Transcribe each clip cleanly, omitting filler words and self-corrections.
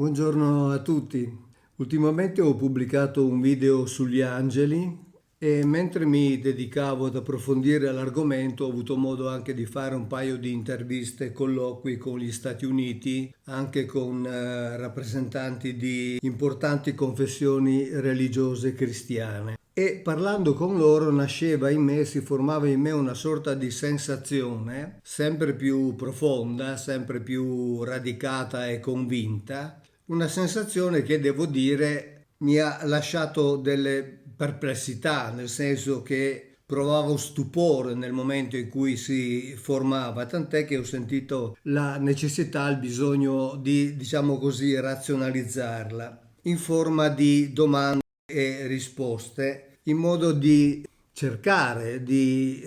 Buongiorno a tutti. Ultimamente ho pubblicato un video sugli angeli e mentre mi dedicavo ad approfondire l'argomento ho avuto modo anche di fare un paio di interviste e colloqui con gli Stati Uniti, anche con rappresentanti di importanti confessioni religiose cristiane. E parlando con loro nasceva in me, si formava in me una sorta di sensazione sempre più profonda, sempre più radicata e convinta, una sensazione che devo dire mi ha lasciato delle perplessità, nel senso che provavo stupore nel momento in cui si formava, tant'è che ho sentito la necessità, il bisogno di, diciamo così, razionalizzarla in forma di domande e risposte, in modo di cercare di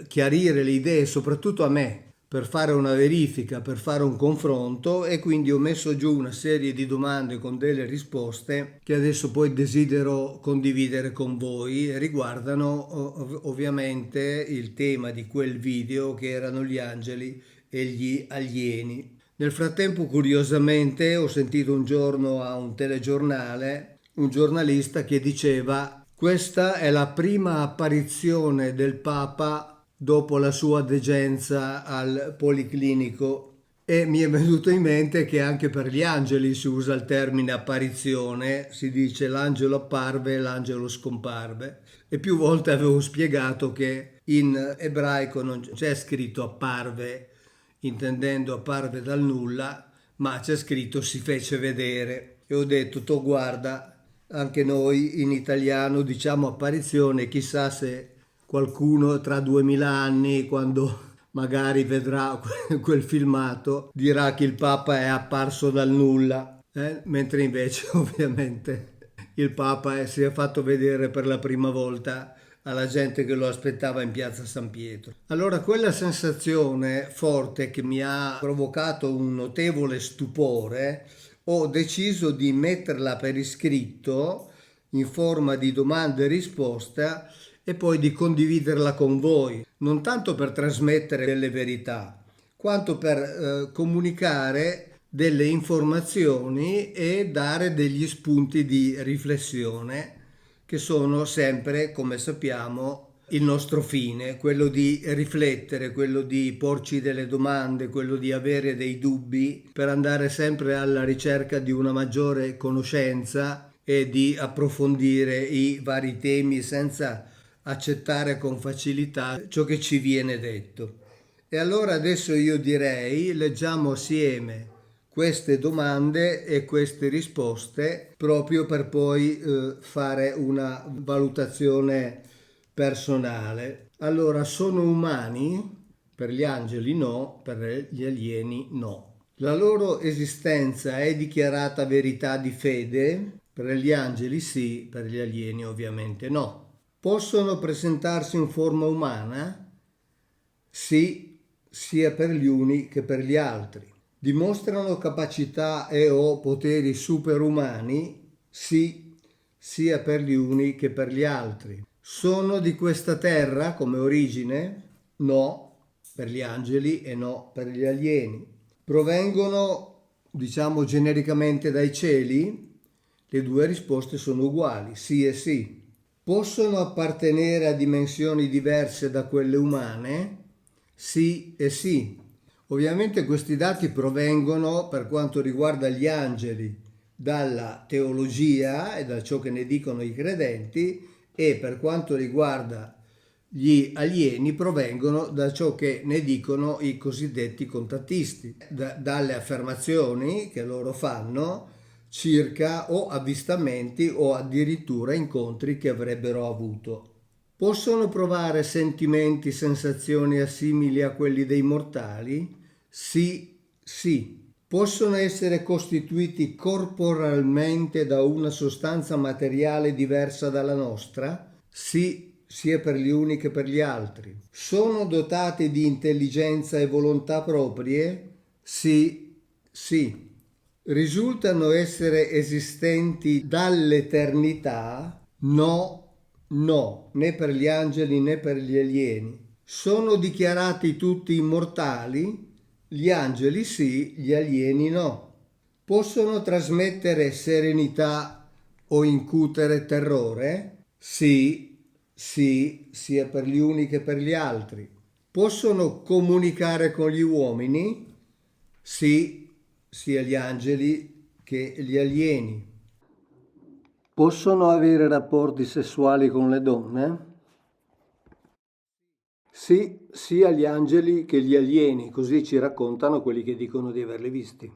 chiarire le idee, soprattutto a me, per fare una verifica, per fare un confronto, e quindi ho messo giù una serie di domande con delle risposte che adesso poi desidero condividere con voi e riguardano ovviamente il tema di quel video che erano gli angeli e gli alieni. Nel frattempo, curiosamente, ho sentito un giorno a un telegiornale un giornalista che diceva: questa è la prima apparizione del Papa dopo la sua degenza al Policlinico. E mi è venuto in mente che anche per gli angeli si usa il termine apparizione, si dice l'angelo apparve e l'angelo scomparve. E più volte avevo spiegato che in ebraico non c'è scritto apparve, intendendo apparve dal nulla, ma c'è scritto si fece vedere. E ho detto, tu guarda, anche noi in italiano diciamo apparizione, chissà se qualcuno tra 2000 anni, quando magari vedrà quel filmato, dirà che il Papa è apparso dal nulla, mentre invece ovviamente il Papa si è fatto vedere per la prima volta alla gente che lo aspettava in piazza San Pietro. Allora quella sensazione forte che mi ha provocato un notevole stupore, ho deciso di metterla per iscritto in forma di domanda e risposta e poi di condividerla con voi, non tanto per trasmettere delle verità, quanto per comunicare delle informazioni e dare degli spunti di riflessione che sono sempre, come sappiamo, il nostro fine, quello di riflettere, quello di porci delle domande, quello di avere dei dubbi per andare sempre alla ricerca di una maggiore conoscenza e di approfondire i vari temi senza accettare con facilità ciò che ci viene detto. E allora adesso io direi, leggiamo assieme queste domande e queste risposte proprio per poi fare una valutazione personale. Allora, sono umani? Per gli angeli no, per gli alieni no. La loro esistenza è dichiarata verità di fede? Per gli angeli sì, per gli alieni ovviamente no. Possono presentarsi in forma umana? Sì, sia per gli uni che per gli altri. Dimostrano capacità e o poteri superumani? Sì, sia per gli uni che per gli altri. Sono di questa terra come origine? No, per gli angeli e no per gli alieni. Provengono, diciamo genericamente, dai cieli? Le due risposte sono uguali, sì e sì. Possono appartenere a dimensioni diverse da quelle umane? Sì e sì. Ovviamente questi dati provengono, per quanto riguarda gli angeli, dalla teologia e da ciò che ne dicono i credenti, e per quanto riguarda gli alieni provengono da ciò che ne dicono i cosiddetti contattisti, dalle affermazioni che loro fanno circa o avvistamenti o addirittura incontri che avrebbero avuto. Possono provare sentimenti, sensazioni simili a quelli dei mortali? Sì, sì. Possono essere costituiti corporalmente da una sostanza materiale diversa dalla nostra? Sì, sia per gli uni che per gli altri. Sono dotati di intelligenza e volontà proprie? Sì, sì. Risultano essere esistenti dall'eternità? No, no, né per gli angeli né per gli alieni. Sono dichiarati tutti immortali? Gli angeli sì, gli alieni no. Possono trasmettere serenità o incutere terrore? Sì, sì, sia per gli uni che per gli altri. Possono comunicare con gli uomini? Sì, sia gli angeli che gli alieni. Possono avere rapporti sessuali con le donne? Sì, sia gli angeli che gli alieni, così ci raccontano quelli che dicono di averli visti.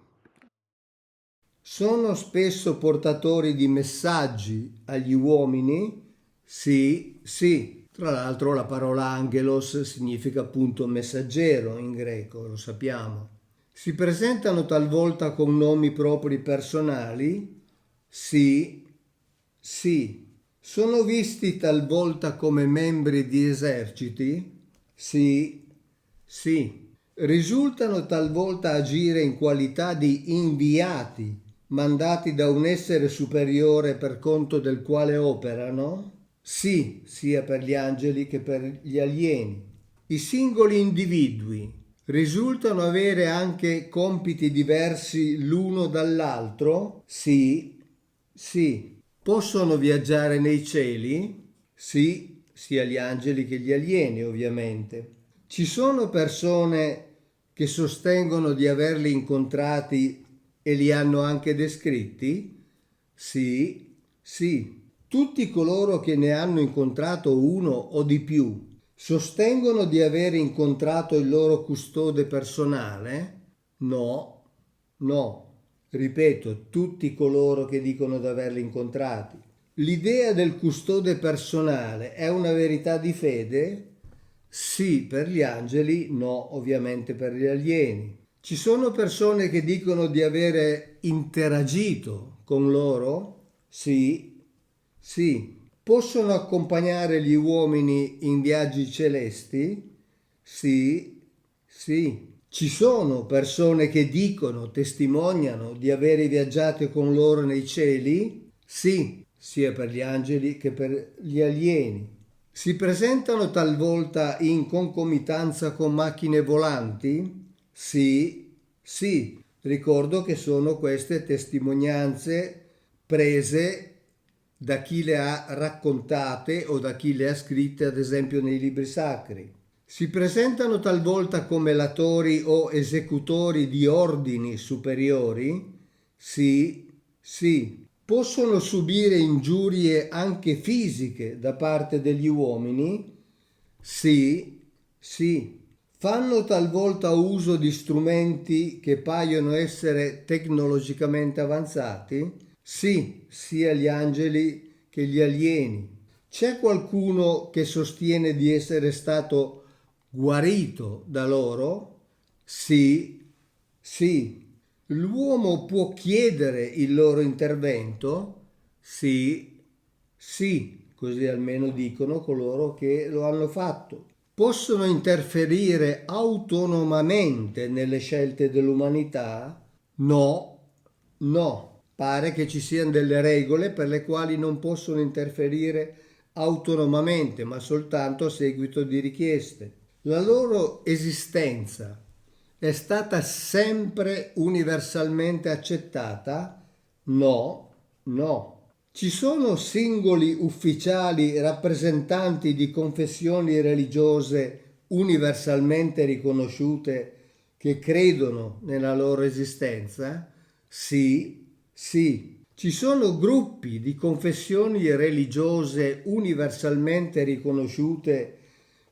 Sono spesso portatori di messaggi agli uomini? Sì, sì. Tra l'altro la parola angelos significa appunto messaggero in greco, lo sappiamo. Si presentano talvolta con nomi propri personali? Sì, sì. Sono visti talvolta come membri di eserciti? Sì, sì. Risultano talvolta agire in qualità di inviati mandati da un essere superiore per conto del quale operano? Sì, sia per gli angeli che per gli alieni. I singoli individui risultano avere anche compiti diversi l'uno dall'altro? Sì, sì. Possono viaggiare nei cieli? Sì, sia gli angeli che gli alieni, ovviamente. Ci sono persone che sostengono di averli incontrati e li hanno anche descritti? Sì, sì. Tutti coloro che ne hanno incontrato uno o di più sostengono di aver incontrato il loro custode personale? No, no. Ripeto, tutti coloro che dicono di averli incontrati. L'idea del custode personale è una verità di fede? Sì, per gli angeli, no, ovviamente per gli alieni. Ci sono persone che dicono di avere interagito con loro? Sì, sì. Possono accompagnare gli uomini in viaggi celesti? Sì, sì. Ci sono persone che dicono, testimoniano di aver viaggiato con loro nei cieli? Sì, sia per gli angeli che per gli alieni. Si presentano talvolta in concomitanza con macchine volanti? Sì, sì. Ricordo che sono queste testimonianze prese da chi le ha raccontate o da chi le ha scritte, ad esempio nei libri sacri. Si presentano talvolta come latori o esecutori di ordini superiori? Sì, sì. Possono subire ingiurie anche fisiche da parte degli uomini? Sì, sì. Fanno talvolta uso di strumenti che paiono essere tecnologicamente avanzati? Sì, sia gli angeli che gli alieni. C'è qualcuno che sostiene di essere stato guarito da loro? Sì, sì. L'uomo può chiedere il loro intervento? Sì, sì, così almeno dicono coloro che lo hanno fatto. Possono interferire autonomamente nelle scelte dell'umanità? No, no. Pare che ci siano delle regole per le quali non possono interferire autonomamente, ma soltanto a seguito di richieste. La loro esistenza è stata sempre universalmente accettata? No, no. Ci sono singoli ufficiali rappresentanti di confessioni religiose universalmente riconosciute che credono nella loro esistenza? Sì, sì. Ci sono gruppi di confessioni religiose universalmente riconosciute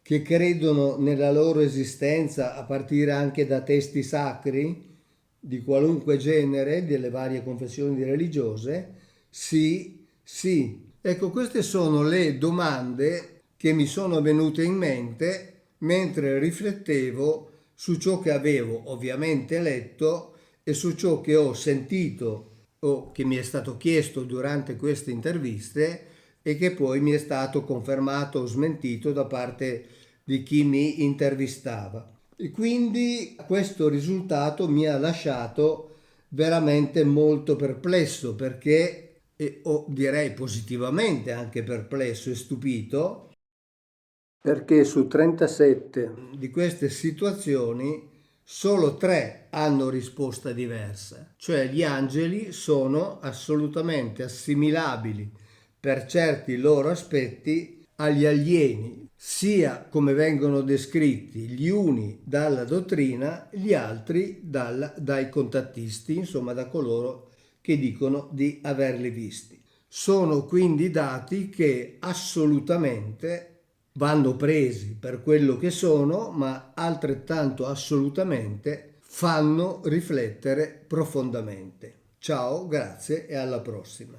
che credono nella loro esistenza a partire anche da testi sacri di qualunque genere, delle varie confessioni religiose? Sì, sì. Ecco, queste sono le domande che mi sono venute in mente mentre riflettevo su ciò che avevo ovviamente letto e su ciò che ho sentito o che mi è stato chiesto durante queste interviste e che poi mi è stato confermato o smentito da parte di chi mi intervistava. E quindi questo risultato mi ha lasciato veramente molto perplesso perché, o direi positivamente anche perplesso e stupito, perché su 37 di queste situazioni Solo 3 hanno risposta diversa, cioè gli angeli sono assolutamente assimilabili per certi loro aspetti agli alieni, sia come vengono descritti gli uni dalla dottrina, gli altri dai contattisti, insomma da coloro che dicono di averli visti. Sono quindi dati che assolutamente vanno presi per quello che sono, ma altrettanto assolutamente fanno riflettere profondamente. Ciao, grazie e alla prossima.